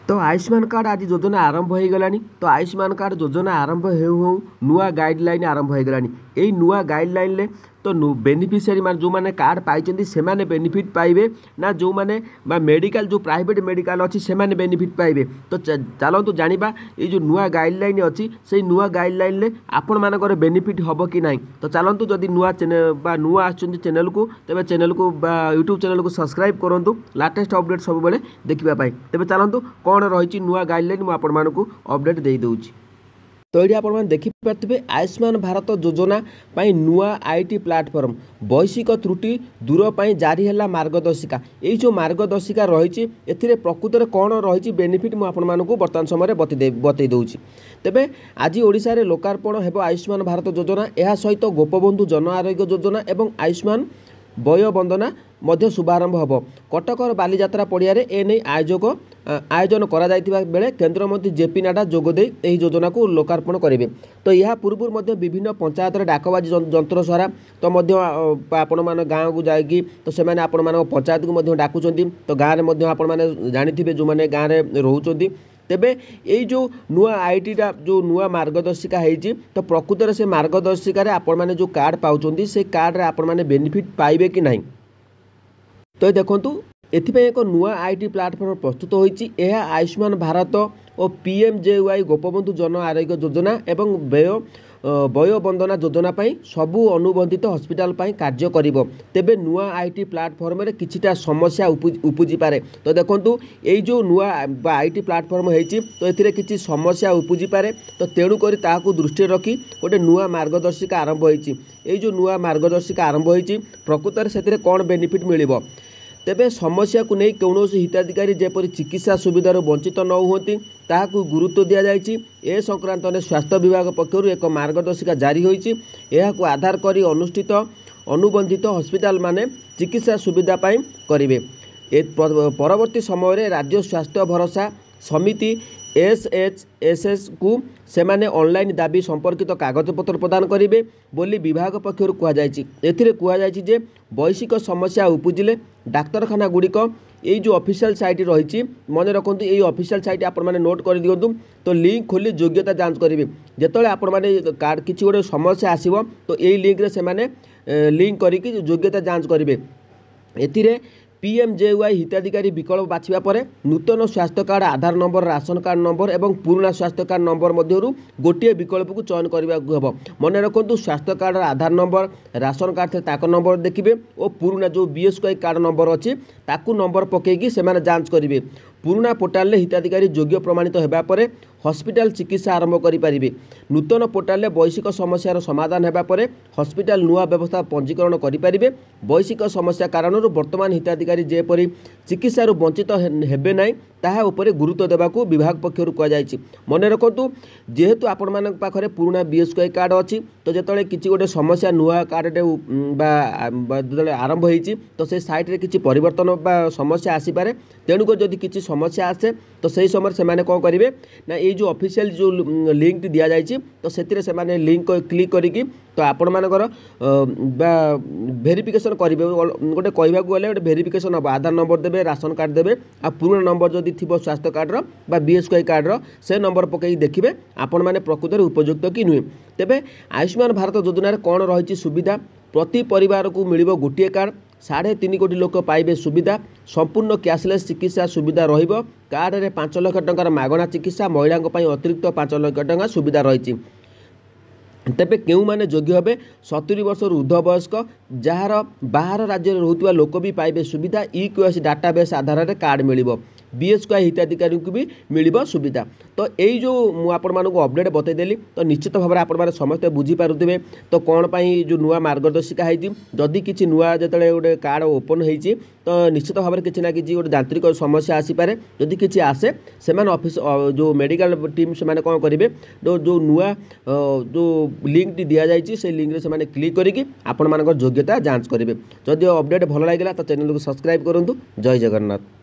तो आयुष्मान कार्ड आज योजना आरंभ हो गला। तो आयुष्मान कार्ड योजना आरंभ हो नुआ गाइडलाइन आरंभ हो गला। यही नुआ गाइडलाइन तो बेनिफिशियरी मान जो मैंने कार्ड पाई से बेनिफिट पाइबे ना जो मैंने मेडिकल जो प्राइवेट मेडिकल अच्छी से बेनिफिट पाइबे। तो चलतु जाना ये जो नुआ गाइडलाइन अच्छी से नुआ गाइडलाइन आपण मानकर बेनिफिट हम कि ना। तो चलतु जदि नुआ चैनल नुआ चैनल को तेज चैनल को यूट्यूब चैनल को सब्सक्राइब करूँ लाटेस्ट अपडेट सब देखापी। तेज चलतु कौन रही नुआ गाइडलाइन मुझे अपडेट दे दूँगी। तो ये आप देखिपे आयुष्मान भारत योजना पाई नुआ आईटी प्लाटफर्म वैश्विक त्रुटि दूर पर जारी है मार्गदर्शिका। ये जो मार्गदर्शिका रही प्रकृत में कौन रही बेनिफिट मुझे बर्तमान समय बतई दूँगी। तेबे आज ओडिशा रे लोकार्पण हेब आयुष्मान भारत योजना यह सहित गोपबंधु जन आरोग्य योजना एवं आयुष्मान वय वंदना मध्य शुभारंभ होब। कटकर बालीजात्रा पड़िया एने आयोजन करा बेले केन्द्रमंत्री जेपी नाडा जोगदे यह योजना को लोकार्पण करेंगे। तो यह पूर्व विभिन्न पंचायत डाकबाजी जंत्र सारा तो आपण मान गाँव को जाकि तो से आपण पंचायत को डाकुंट। तो गाँव में आपण जानी जो मैंने गाँव में रोच तेबे यही जो नुआ आईटीटा जो नुआ मार्गदर्शिका है तो प्रकृत से मार्गदर्शिकार आपण मैंने जो कार्ड पाँच से कार्ड आपण मैंने बेनिफिट पाइबे कि नहीं। तो देखूँ एथिपाई एक नुआ आईटी प्लाटफर्म प्रस्तुत होती। यह आयुष्मान भारत और पीएमजेवाई गोपबंधु जन आरोग्य योजना एवं वय वंदना योजना सबू अनुबंधित हॉस्पिटल कार्य करिवो। तेबे नुआ आईटी प्लाटफर्म रे किछिटा समस्या उपजी पारे। तो देखंतु एई जो नुआ आईटी प्लाटफर्म होईची तो एथिरे किछि समस्या उपजी पारे। तो तेणु करी ताहाकु दृष्टि रखी गोटे नुआ मार्गदर्शिका आरंभ होईची। एई जो नुआ मार्गदर्शिका आरंभ होईची प्रकृत रे सेथिरे कोन बेनिफिट मिलिबो। तेबे समस्या को नहीं कौन हिताधिकारी जेपरी चिकित्सा सुविधार वंचित न होती ताकू गुरुत्व दि जाएगी। ए संक्रांत में स्वास्थ्य विभाग पक्षर एक मार्गदर्शिका जारी होती। यह आधार करी अनुष्ठित अनुबंधित हॉस्पिटल माने चिकित्सा सुविधा पाई करेंगे। परवर्ती समय राज्य स्वास्थ्य भरोसा समिति SHSS को सेमाने ऑनलाइन दाबी संपर्कित कागजपत्र प्रदान करेंगे बोली विभाग पक्षर कहुई जे वैश्विक समस्या उपजिले डाक्तरखाना गुड़िक ये जो ऑफिशियल साइट रही मन रखु ये ऑफिशियल साइट आपण मैंने नोट कर दिंतु। तो लिंक खोली योग्यता जांच करेंगे जिते आपण मैंने कार्ड किसी गोटे समस्या आसो तो यही लिंक्रे से लिंक करके योग्यता जांच करेंगे। एथिरे पीएमजेवाई हिताधिकारी विकल्प बाछिबा परे नूतन स्वास्थ्य कार्ड आधार नंबर राशन कार्ड नंबर एवं पुराना स्वास्थ्य कार्ड नंबर मध्यरु गोटे विकल्प को चयन करने को हम। मन रखु स्वास्थ्य कार्ड आधार नंबर राशन कार्ड ताक नंबर देखिए और पुराना जो बीएसकेवाई कार्ड नंबर अच्छी ताकू नंबर पकईकि से जांच करेंगे। पुराना पोर्टाल हिताधिकारी योग्य प्रमाणित होगा पर हॉस्पिटल चिकित्सा आरंभ करेंगे। नूतन पोर्टाल वैश्विक समस्यार समाधान होगा पर हॉस्पिटल नुआ व्यवस्था पंजीकरण करेंगे। वैश्विक समस्या कारण वर्तमान हिताधिकारी जेपरी चिकित्सा वंचित हेबे ना ताहा उपरे गुरुत्व देवाक विभाग पक्षर कहुई। मन रखु जेहेतु आपण मान पाखरे पुराना बीएसकेवाई कार्ड अच्छी तो जिते किसी गोटे समस्या नुआ कार्ड जो आरंभ होती तो से साइट्रे किसी परिवर्तन समस्या आसीपे। तेणुक जदि किसी समस्या आसे तो सही समय से कौन करेंगे ना ये जो ऑफिशियल जो लिंक दि जाए तो से लिंक क्लिक करी तो आपण मानकर वेरिफिकेशन करेंगे। गोटे कहवाक गले गोटे वेरिफिकेशन हम आधार नंबर देवे राशन कार्ड देवे आ पुराना नंबर जदि थी स्वास्थ्य कार्डर बीएसकेवाई कार्डर से नंबर पकई देखिए आपण मैंने प्रकृत में उपयुक्त कि नुहे। तेबे आयुष्मान भारत योजन कौन रही सुविधा प्रति परिवार को मिल गोटे कार्ड 3.5 कोटी लोक पाइबे सुविधा संपूर्ण कैशलेस चिकित्सा सुविधा रहिबो। कार्ड रे 5 लाख टंकार मागणा चिकित्सा महिला अतिरिक्त 5 लाख टंका सुविधा रही। तेबे क्यों माने योग्य हेबे 70 वर्ष ऊर्ध्व वयस्क जार बाहर राज्य रोहुवा लोक भी पाइबे सुविधा। EQS डाटाबेस आधार में कार्ड मिलिबो। बीएसकेवाई हिताधिकारी को भी मिलिबो सुविधा। तो यही जो मुझे अपडेट बतईदेली तो निश्चित भाव में आप समस्ते बुझीपारे तो कौन पाई जो नुआ मार्गदर्शिका है जदि किसी नुआ जो गोटे कार्ड ओपन होती तो निश्चित भाव में किसी ना कि गोटे यांत्रिक समस्या आसीपे। जदि किसी आसे से ऑफिस जो मेडिकल टीम से कौन करेंगे जो नुआ जो लिंक दि जाए से लिंक से क्लिक करके आपण मान योग्यता जांच करेंगे। जदि अपडेट भल लगे तो चैनल को सब्सक्राइब करूँ। जय जगन्नाथ।